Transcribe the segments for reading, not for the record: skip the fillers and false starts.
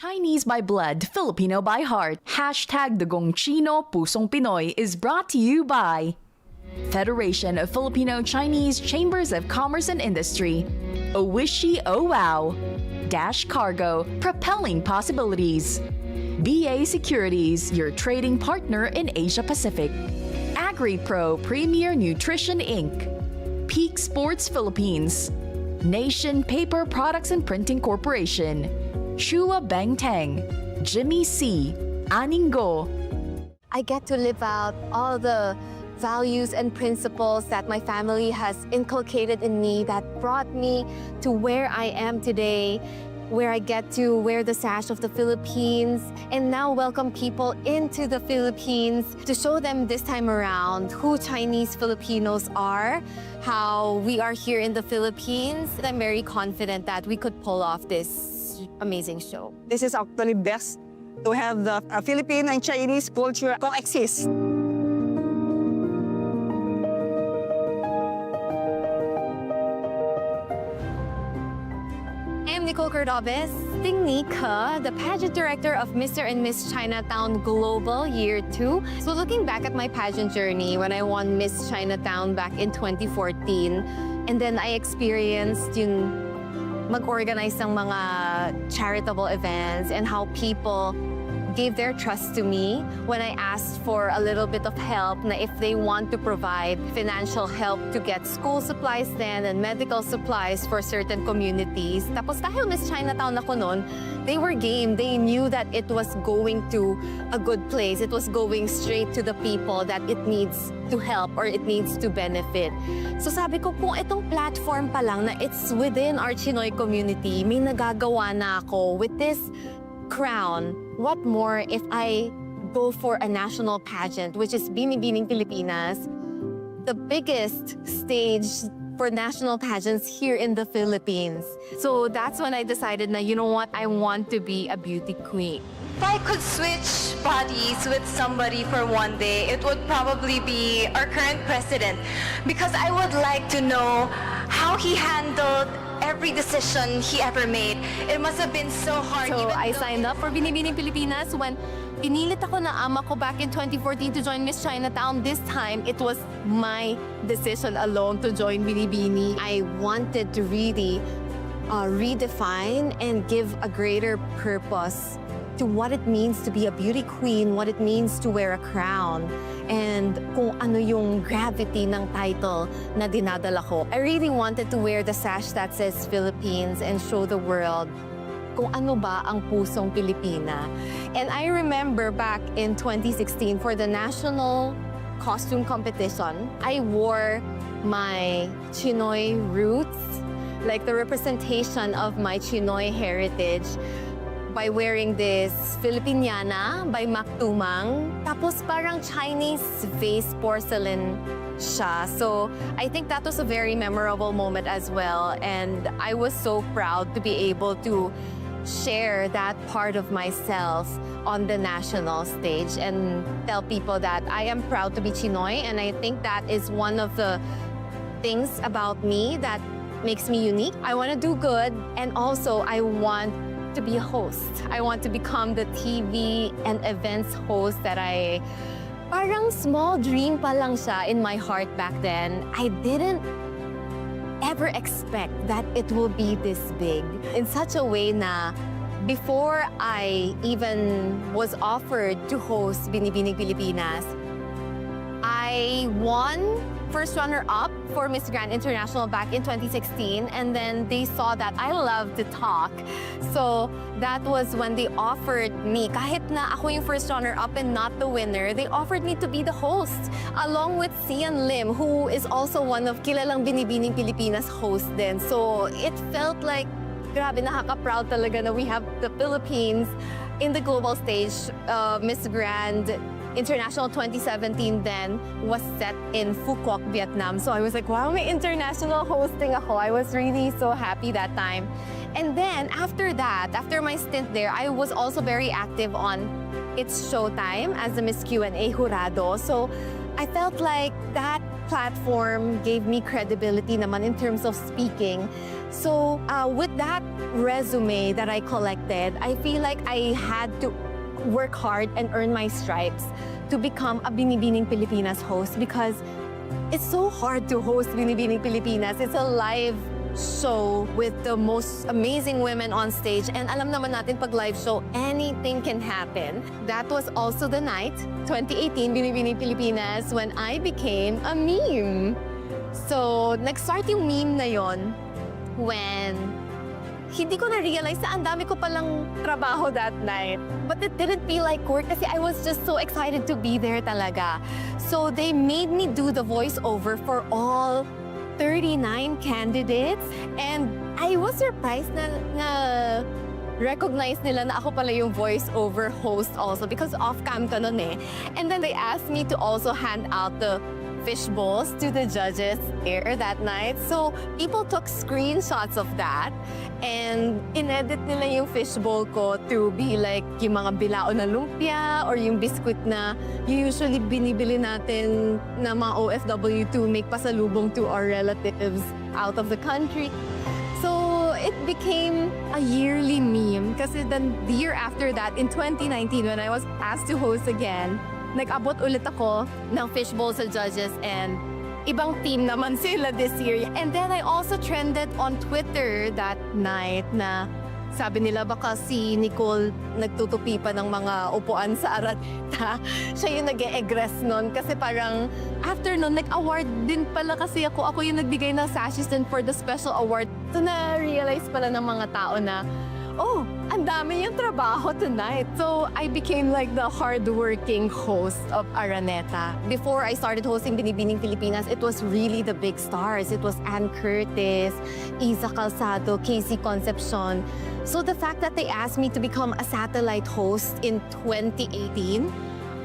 Chinese by blood, Filipino by heart. Hashtag Dugong Chino, Pusong Pinoy is brought to you by Federation of Filipino-Chinese Chambers of Commerce and Industry. Owishi Oh Wow. Dash Cargo, propelling possibilities. BA Securities, your trading partner in Asia Pacific. AgriPro Premier Nutrition Inc. Peak Sports Philippines. Nation Paper Products and Printing Corporation. Chua Bangtang. Jimmy C. Aningo. I get to live out all the values and principles that my family has inculcated in me that brought me to where I am today, where I get to wear the sash of the Philippines and now welcome people into the Philippines to show them this time around who Chinese Filipinos are, how we are here in the Philippines. I'm very confident that we could pull off this amazing show. This is actually best to have the Filipino and Chinese culture coexist. I'm Nicole Cordoves, Nika, the Pageant Director of Mr. and Miss Chinatown Global Year 2. So looking back at my pageant journey when I won Miss Chinatown back in 2014, and then I experienced yung mag-organize ng mga charitable events and how people gave their trust to me when I asked for a little bit of help na if they want to provide financial help to get school supplies then and medical supplies for certain communities. Tapos dahil Miss Chinatown ako noon, they were game. They knew that it was going to a good place. It was going straight to the people that it needs to help or it needs to benefit. So sabi ko, kung itong platform pa lang na it's within our Chinoy community, may nagagawa na ako with this crown, what more if I go for a national pageant, which is Binibining Pilipinas, the biggest stage for national pageants here in the Philippines. So that's when I decided na, you know what, I want to be a beauty queen. If I could switch bodies with somebody for one day, it would probably be our current president, because I would like to know how he handled every decision he ever made. It must have been so hard. So I signed up for Binibining Pilipinas when pinilit ako na ama ko back in 2014 to join Miss Chinatown. This time, it was my decision alone to join Binibini. I wanted to really redefine and give a greater purpose to what it means to be a beauty queen, what it means to wear a crown, and kung ano yung gravity ng title na dinadala ko. I really wanted to wear the sash that says Philippines and show the world kung ano ba ang pusong Pilipina. And I remember back in 2016 for the national costume competition, I wore my Chinoy roots, like the representation of my Chinoy heritage, by wearing this Filipiniana by Maktumang. Tapos parang Chinese vase porcelain siya. So I think that was a very memorable moment as well. And I was so proud to be able to share that part of myself on the national stage and tell people that I am proud to be Chinoy. And I think that is one of the things about me that makes me unique. I want to do good, and also I want to be a host. I want to become the TV and events host that parang small dream pa lang siya in my heart back then. I didn't ever expect that it will be this big. In such a way na before I even was offered to host Binibining Pilipinas, I won first runner-up for Miss Grand International back in 2016, and then they saw that I love to talk. So that was when they offered me, kahit na ako yung first runner-up and not the winner, they offered me to be the host, along with Sian Lim, who is also one of kilalang Binibining Pilipinas host din. So it felt like, grabe, nakaka-proud talaga na we have the Philippines in the global stage. Miss Grand International 2017 then was set in Phu Quoc, Vietnam. So I was like, wow, may international hosting ako. I was really so happy that time. And then after that, after my stint there, I was also very active on It's Showtime as the Miss Q&A Jurado. So I felt like that platform gave me credibility naman in terms of speaking. So with that resume that I collected, I feel like I had to work hard and earn my stripes to become a Binibining Pilipinas host, because it's so hard to host Binibining Pilipinas. It's a live show with the most amazing women on stage. And alam naman natin pag live show, anything can happen. That was also the night, 2018, Binibining Pilipinas, when I became a meme. So, nag-start yung meme na yon when hindi ko na-realize na ang dami ko palang trabaho that night. But it didn't feel like work kasi I was just so excited to be there talaga. So they made me do the voiceover for all 39 candidates. And I was surprised na recognize nila na ako pala yung voiceover host also, because off-cam ka nun eh. And then they asked me to also hand out the fish bowls to the judges there that night. So people took screenshots of that and inedit nila yung fish bowl ko to be like yung mga bilao na lumpia or yung biskuit na usually binibili natin na mga OFW to make pasalubong to our relatives out of the country. So it became a yearly meme kasi then the year after that, in 2019, when I was asked to host again, nag-abot ulit ako ng fishbowl sa judges and ibang team naman sila this year. And then I also trended on Twitter that night na sabi nila baka si Nicole nagtutupi pa ng mga upuan sa Araneta. Siya yung nag-e-egress nun kasi parang after nun, nag-award din pala kasi ako. Ako yung nagbigay ng sashes din for the special award. So na-realize pala ng mga tao na oh, ang dami yung trabaho tonight. So, I became like the hardworking host of Araneta. Before I started hosting Binibining Pilipinas, it was really the big stars. It was Ann Curtis, Isa Calzado, Casey Concepcion. So, the fact that they asked me to become a satellite host in 2018,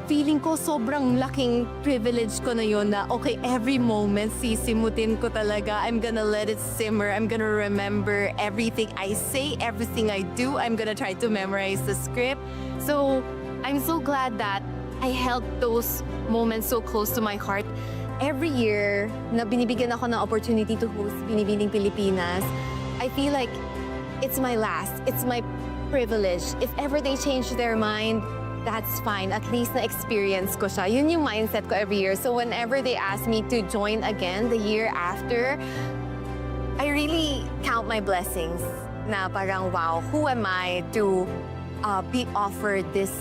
feeling ko sobrang laking privilege ko na yun na okay, every moment sisimutin ko talaga. I'm gonna let it simmer. I'm gonna remember everything I say, everything I do. I'm gonna try to memorize the script. So, I'm so glad that I held those moments so close to my heart. Every year na binibigyan ako ng opportunity to host Binibining Pilipinas, I feel like it's my last. It's my privilege. If ever they change their mind, that's fine. At least na-experience ko siya. Yun yung mindset ko every year. So whenever they ask me to join again the year after, I really count my blessings na parang, wow, who am I to be offered this,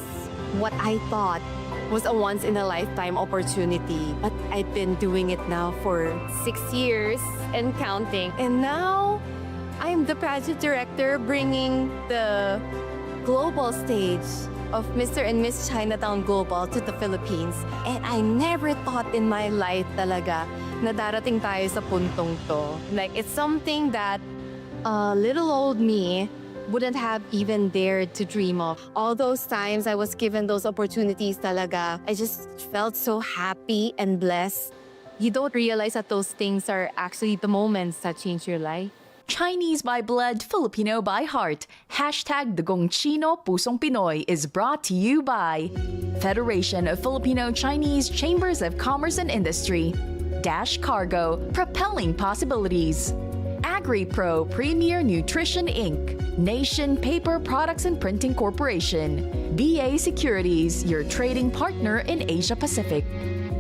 what I thought was a once-in-a-lifetime opportunity. But I've been doing it now for 6 years and counting. And now, I'm the pageant director bringing the global stage of Mr. and Miss Chinatown Global to the Philippines. And I never thought in my life talaga na darating tayo sa puntong to. Like, it's something that little old me wouldn't have even dared to dream of. All those times I was given those opportunities talaga, I just felt so happy and blessed. You don't realize that those things are actually the moments that change your life. Chinese by blood, Filipino by heart. Hashtag Dugong Chino Pusong Pinoy is brought to you by Federation of Filipino-Chinese Chambers of Commerce and Industry, Dash Cargo, Propelling Possibilities, AgriPro Premier Nutrition Inc., Nation Paper Products and Printing Corporation, BA Securities, your trading partner in Asia Pacific,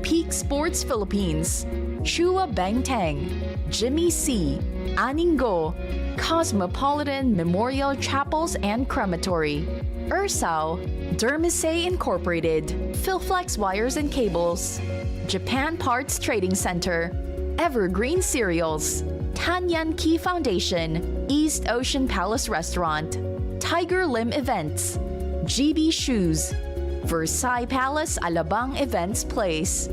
Peak Sports Philippines, Chua Bang Tang, Jimmy C., Aningo, Cosmopolitan Memorial Chapels and Crematory, Ursao, Dermisay Incorporated, Philflex Wires and Cables, Japan Parts Trading Center, Evergreen Cereals, Tanyan Key Foundation, East Ocean Palace Restaurant, Tiger Lim Events, GB Shoes, Versailles Palace Alabang Events Place,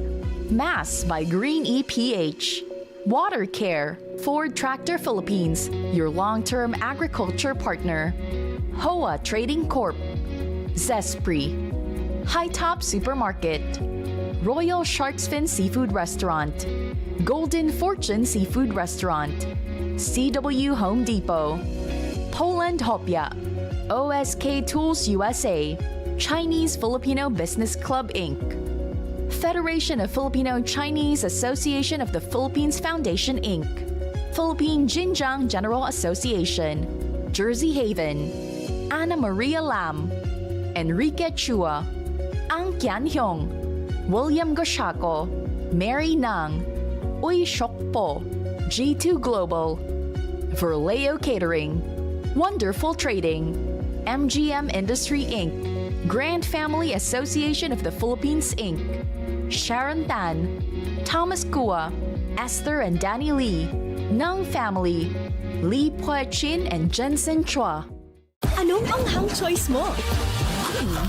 Mass by Green EPH, Water Care, Ford Tractor Philippines, your long-term agriculture partner, HOA Trading Corp, Zespri, High Top Supermarket, Royal Shark's Fin Seafood Restaurant, Golden Fortune Seafood Restaurant, CW Home Depot, Poland Hopia, OSK Tools USA, Chinese-Filipino Business Club Inc., Federation of Filipino-Chinese Association of the Philippines Foundation, Inc., Philippine Jinjiang General Association, Jersey Haven, Ana Maria Lam, Enrique Chua, Ang Kian Hyong, William Goshaco, Mary Nang, Uy Shokpo, G2 Global, Verleo Catering, Wonderful Trading, MGM Industry Inc., Grand Family Association of the Philippines Inc., Sharon Tan, Thomas Kua, Esther and Danny Lee, Nung Family, Lee Pue Chin and Jensen Chua. Anong anghang choice mo?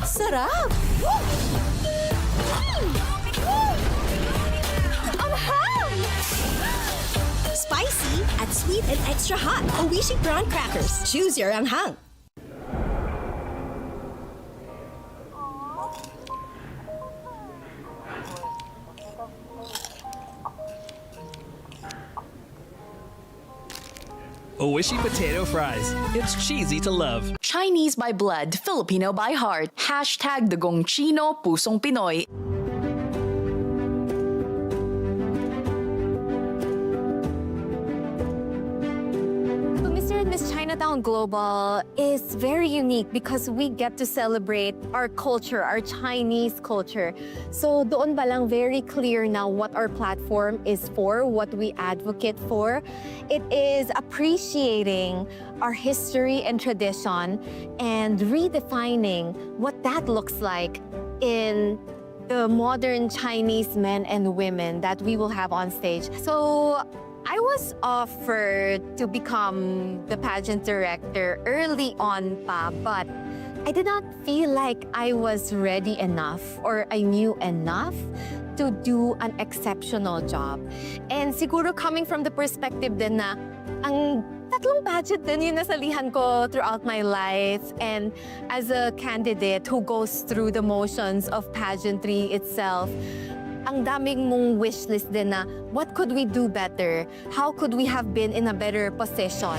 Sarap! Anghang! Spicy at sweet and extra hot. Oishi prawn crackers. Choose your anghang. Oishi potato fries. It's cheesy to love. Chinese by blood, Filipino by heart. Hashtag Dugong Chino, Pusong Pinoy. So Mr. and Miss Chinatown Global is very unique because we get to celebrate our culture, our Chinese culture. So doon ba lang very clear now what our platform is for, what we advocate for. It is appreciating our history and tradition and redefining what that looks like in the modern Chinese men and women that we will have on stage. So I was offered to become the pageant director early on pa, but I did not feel like I was ready enough or I knew enough to do an exceptional job. And siguro coming from the perspective din na ang tatlong pageant din yung nasalihan ko throughout my life, and as a candidate who goes through the motions of pageantry itself, ang daming mong wish list din na what could we do better? How could we have been in a better position?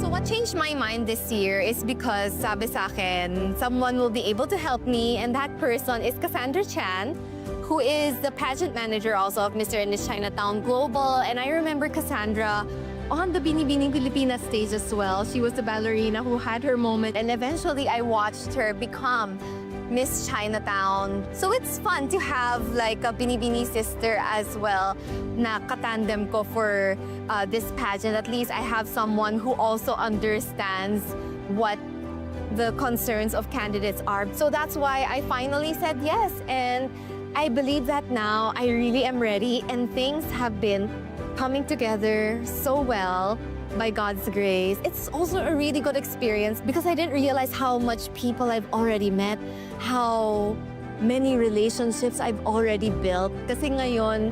So what changed my mind this year is because sabi sa akin, someone will be able to help me, and that person is Cassandra Chan, who is the pageant manager also of Mr. and Miss Chinatown Global. And I remember Cassandra on the Binibining Pilipinas stage as well. She was the ballerina who had her moment, and eventually I watched her become Miss Chinatown. So it's fun to have like a Binibini sister as well na katandem ko for this pageant. At least I have someone who also understands what the concerns of candidates are. So that's why I finally said yes, and I believe that now I really am ready, and things have been coming together so well by God's grace. It's also a really good experience because I didn't realize how much people I've already met, how many relationships I've already built. Kasi ngayon,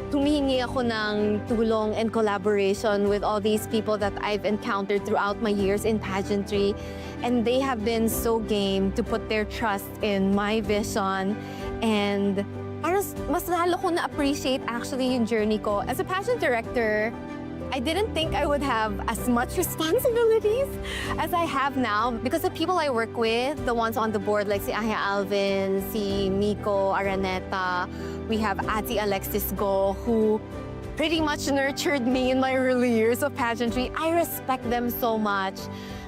humihingi ako ng tulong and collaboration with all these people that I've encountered throughout my years in pageantry, and they have been so game to put their trust in my vision, and parang mas lalo ko na-appreciate actually yung journey ko. As a pageant director, I didn't think I would have as much responsibilities as I have now because the people I work with, the ones on the board like si Aya Alvin, si Miko Araneta, we have Ati Alexis Go, who pretty much nurtured me in my early years of pageantry. I respect them so much.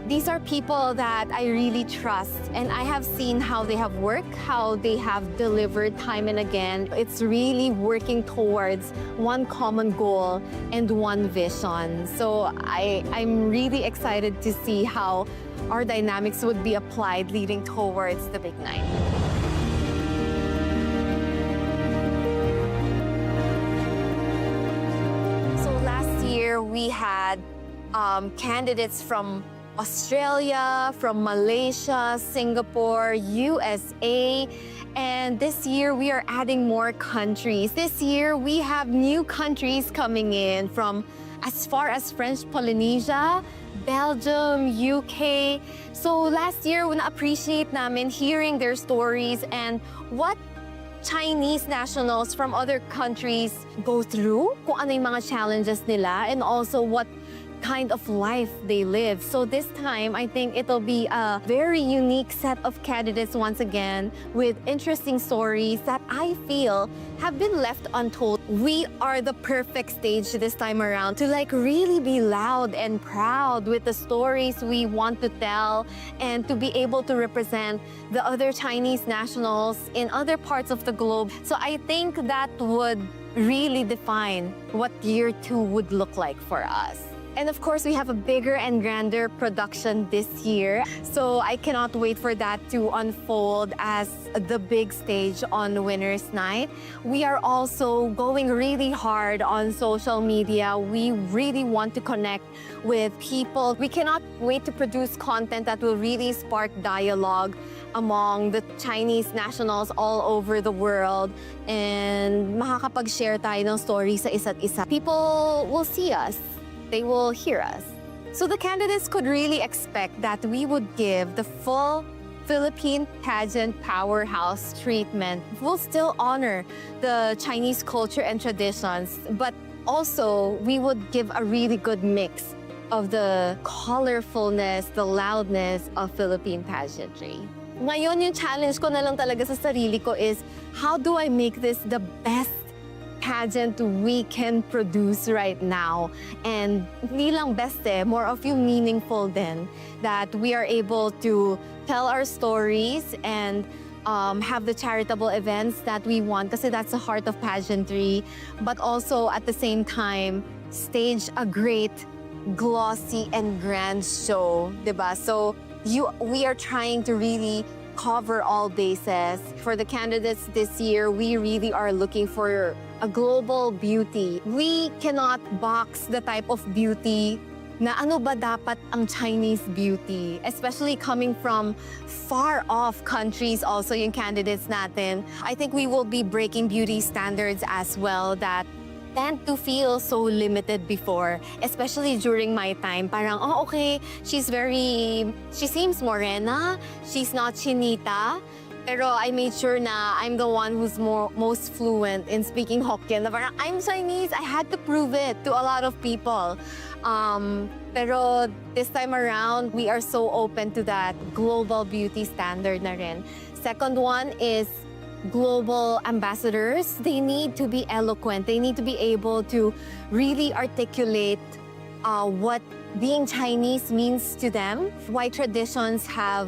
These are people that I really trust, and I have seen how they have worked, how they have delivered time and again. It's really working towards one common goal and one vision. So I'm really excited to see how our dynamics would be applied leading towards the big night. So last year we had candidates from Australia, from Malaysia, Singapore, USA, and this year we are adding more countries. This year we have new countries coming in from as far as French Polynesia, Belgium, UK. So last year, na-appreciate namin hearing their stories and what Chinese nationals from other countries go through, kung ano yung mga challenges nila, and also what kind of life they live. So this time, I think it'll be a very unique set of candidates once again with interesting stories that I feel have been left untold. We are the perfect stage this time around to like really be loud and proud with the stories we want to tell and to be able to represent the other Chinese nationals in other parts of the globe. So I think that would really define what year 2 would look like for us. And of course, we have a bigger and grander production this year. So I cannot wait for that to unfold as the big stage on Winners Night. We are also going really hard on social media. We really want to connect with people. We cannot wait to produce content that will really spark dialogue among the Chinese nationals all over the world and makakapag-share tayo ng stories sa isa't isa. People will see us. They will hear us. So the candidates could really expect that we would give the full Philippine pageant powerhouse treatment. We'll still honor the Chinese culture and traditions, but also we would give a really good mix of the colorfulness, the loudness of Philippine pageantry. Ngayon, yung challenge ko na lang talaga sa sarili ko is, how do I make this the best pageant we can produce right now? And hindi lang best more of yung meaningful din, that we are able to tell our stories and have the charitable events that we want, kasi that's the heart of pageantry, but also at the same time stage a great glossy and grand show, diba? So we are trying to really cover all bases. For the candidates this year, we really are looking for a global beauty. We cannot box the type of beauty na ano ba dapat ang Chinese beauty, especially coming from far off countries also yung candidates natin. I think we will be breaking beauty standards as well that tend to feel so limited before, especially during my time. Parang, oh, okay, she seems morena, she's not chinita, pero I made sure na I'm the one who's most fluent in speaking Hokkien. Na parang, I'm Chinese, I had to prove it to a lot of people. Pero this time around, we are so open to that global beauty standard na rin. Second one is global ambassadors. They need to be eloquent. They need to be able to really articulate what being Chinese means to them, why traditions have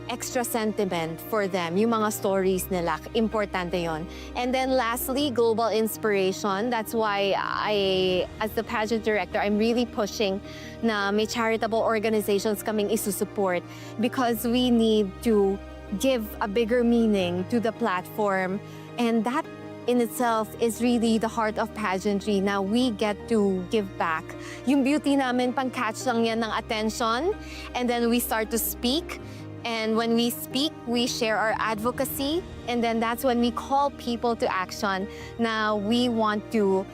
extra sentiment for them, yung mga stories nila, importante yon. And then lastly, global inspiration. That's why as the pageant director, I'm really pushing na may charitable organizations kaming isusupport, because we need to give a bigger meaning to the platform. And that in itself is really the heart of pageantry. Now we get to give back. Yung beauty namin, pang-catch lang yan ng attention. And then we start to speak. And when we speak, we share our advocacy. And then that's when we call people to action. Now we want to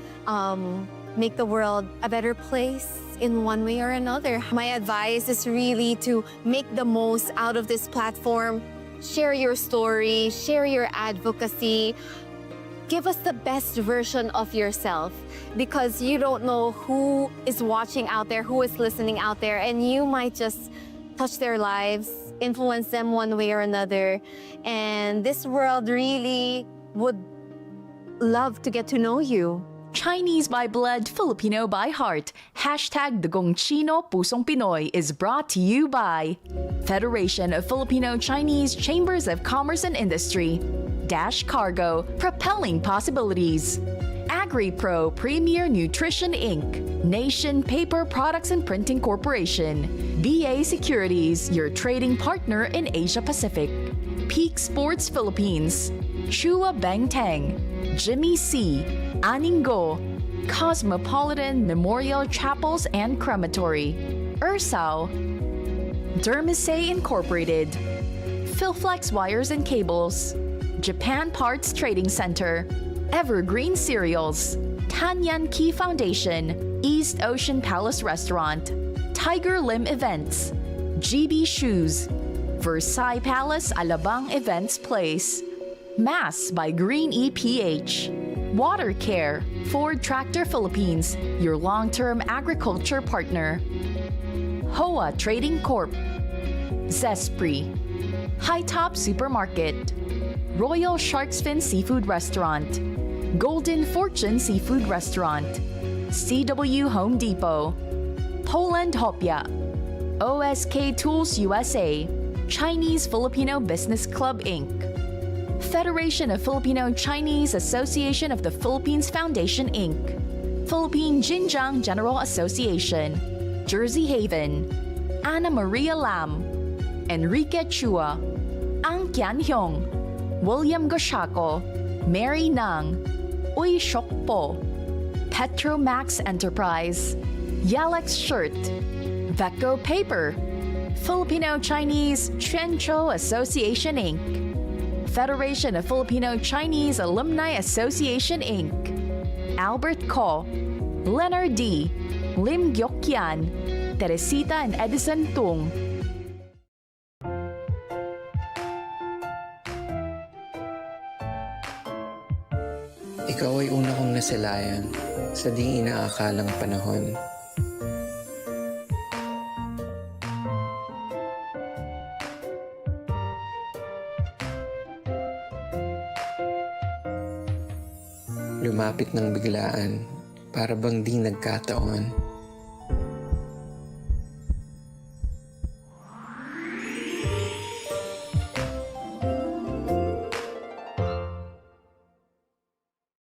make the world a better place in one way or another. My advice is really to make the most out of this platform. Share your story, share your advocacy. Give us the best version of yourself, because you don't know who is watching out there, who is listening out there, and you might just touch their lives, influence them one way or another. And this world really would love to get to know you. Chinese by blood, Filipino by heart. Hashtag Dagong Chino Pusong Pinoy is brought to you by Federation of Filipino-Chinese Chambers of Commerce and Industry, Dash Cargo, propelling possibilities, AgriPro Premier Nutrition Inc., Nation Paper Products and Printing Corporation, BA Securities, your trading partner in Asia Pacific, Peak Sports Philippines, Chua Bangtang, Jimmy C, Aningo, Cosmopolitan Memorial Chapels and Crematory, Ursao, Dermisay Incorporated, Philflex Wires and Cables, Japan Parts Trading Center, Evergreen Cereals, Tanyan Key Foundation, East Ocean Palace Restaurant, Tiger Lim Events, GB Shoes, Versailles Palace Alabang Events Place, Mass by Green EPH, Water Care, Ford Tractor Philippines, your long-term agriculture partner. HOA Trading Corp. Zespri. High Top Supermarket. Royal Shark's Fin Seafood Restaurant. Golden Fortune Seafood Restaurant. CW Home Depot. Poland Hopia. OSK Tools USA. Chinese-Filipino Business Club Inc. Federation of Filipino-Chinese Association of the Philippines Foundation Inc. Philippine Jinjiang General Association. Jersey Haven. Ana Maria Lam. Enrique Chua. Ang Kian Hyung. William Goshako. Mary Nang. Uy Shokpo. Petromax Enterprise. Yalex Shirt. Vecco Paper. Filipino-Chinese Trencho Association Inc. Federation of Filipino-Chinese Alumni Association Inc. Albert Ko. Leonard D. Lim Gyokyan. Teresita and Edison Tung. Ikaw ay una kong nasilayan sa di inaakalang panahon. Lumapit ng biglaan, para bang di nagkataon.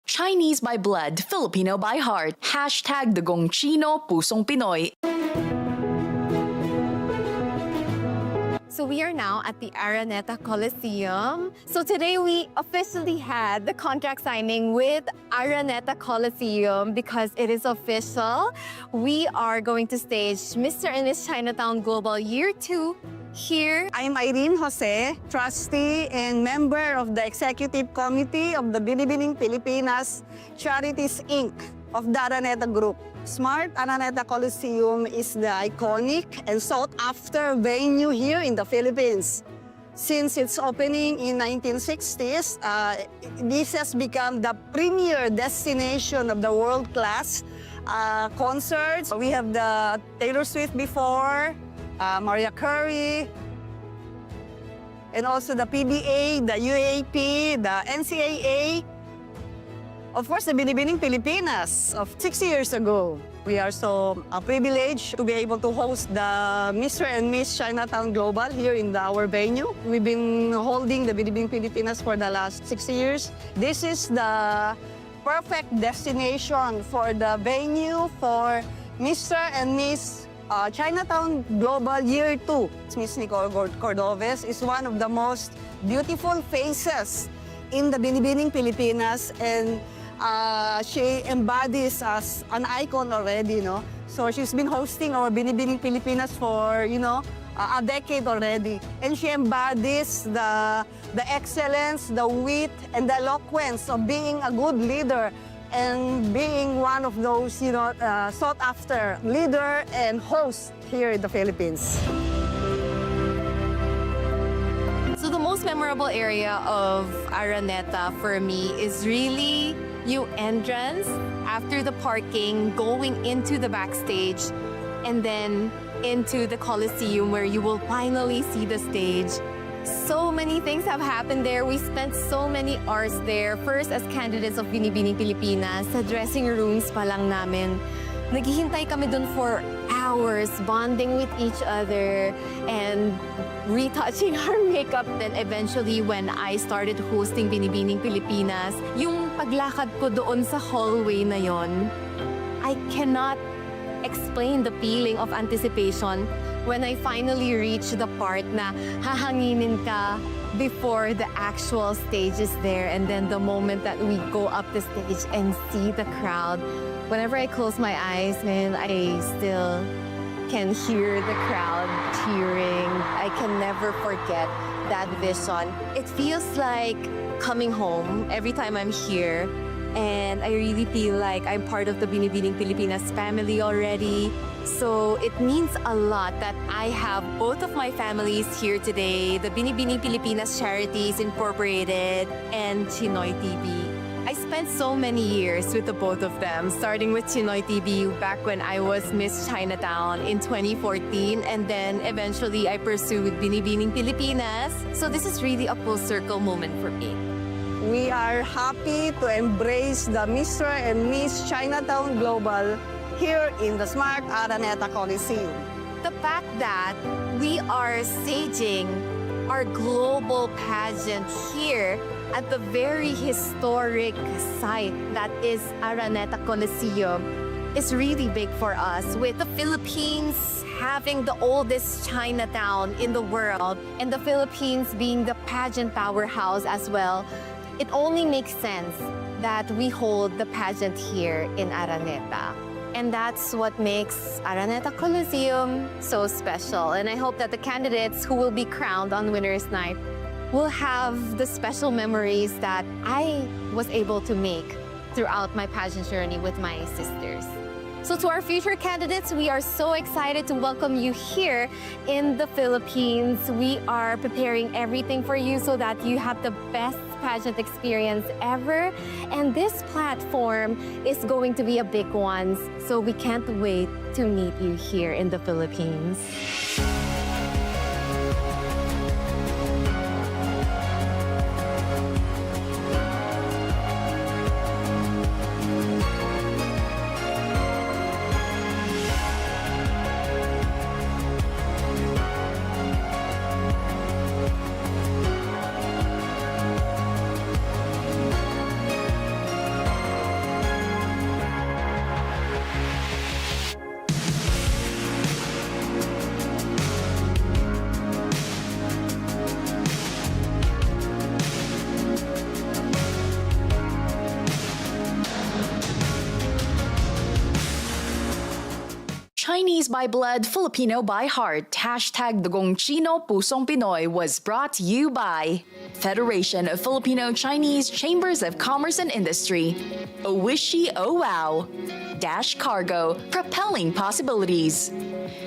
Chinese by blood, Filipino by heart. Hashtag Dugong Chino, Pusong Pinoy. So we are now at the Araneta Coliseum. So today we officially had the contract signing with Araneta Coliseum because it is official. We are going to stage Mr. and Miss Chinatown Global Year 2 here. I'm Irene Jose, trustee and member of the Executive Committee of the Binibining Pilipinas Charities Inc. of the Araneta Group. Smart Araneta Coliseum is the iconic and sought-after venue here in the Philippines. Since its opening in 1960s, this has become the premier destination of the world-class concerts. We have the Taylor Swift before, Mariah Carey, and also the PBA, the UAP, the NCAA. Of course, the Binibining Pilipinas of 60 years ago. We are so privileged to be able to host the Mr. and Miss Chinatown Global here in our venue. We've been holding the Binibining Pilipinas for the last 60 years. This is the perfect destination for the venue for Mr. and Miss Chinatown Global Year 2. Miss Nicole Cordoves is one of the most beautiful faces in the Binibining Pilipinas, and she embodies as an icon already, no? So she's been hosting our Binibining Pilipinas for, a decade already. And she embodies the excellence, the wit, and the eloquence of being a good leader and being one of those, sought-after leader and host here in the Philippines. So the most memorable area of Araneta for me is really yung entrance after the parking, going into the backstage, and then into the Coliseum where you will finally see the stage. So many things have happened there. We spent so many hours there. First, as candidates of Binibining Pilipinas, sa dressing rooms pa lang namin. Naghihintay kami dun for hours, bonding with each other and retouching our makeup. Then eventually, when I started hosting Binibining Pilipinas, yung paglakad ko doon sa hallway na yon, I cannot explain the feeling of anticipation when I finally reach the part na hahanginin ka before the actual stage is there, and then the moment that we go up the stage and see the crowd. Whenever I close my eyes, man, I still can hear the crowd cheering. I can never forget that vision. It feels like coming home every time I'm here. And I really feel like I'm part of the Binibining Pilipinas family already. So it means a lot that I have both of my families here today, the Binibining Pilipinas Charities Incorporated and Chinoy TV. I spent so many years with the both of them, starting with Chinoy TV back when I was Miss Chinatown in 2014, and then eventually I pursued Binibining Pilipinas. So this is really a full circle moment for me. We are happy to embrace the Mr. and Miss Chinatown Global here in the Smart Araneta Coliseum. The fact that we are staging our global pageant here at the very historic site that is Araneta Coliseum is really big for us, with the Philippines having the oldest Chinatown in the world and the Philippines being the pageant powerhouse as well. It only makes sense that we hold the pageant here in Araneta. And that's what makes Araneta Coliseum so special. And I hope that the candidates who will be crowned on Winners Night will have the special memories that I was able to make throughout my pageant journey with my sisters. So to our future candidates, we are so excited to welcome you here in the Philippines. We are preparing everything for you so that you have the best pageant experience ever. And this platform is going to be a big one. So we can't wait to meet you here in the Philippines. Chinese by blood, Filipino by heart. Hashtag Dugong Chino Pusong Pinoy was brought to you by Federation of Filipino-Chinese Chambers of Commerce and Industry. Owishi Oh Wow. Dash Cargo, propelling possibilities.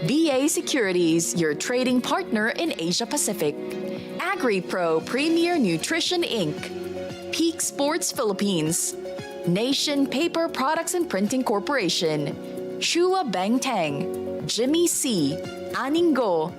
BA Securities, your trading partner in Asia Pacific. AgriPro Premier Nutrition Inc. Peak Sports Philippines. Nation Paper Products and Printing Corporation. Chua Bangtang, Jimmy C, Aningo,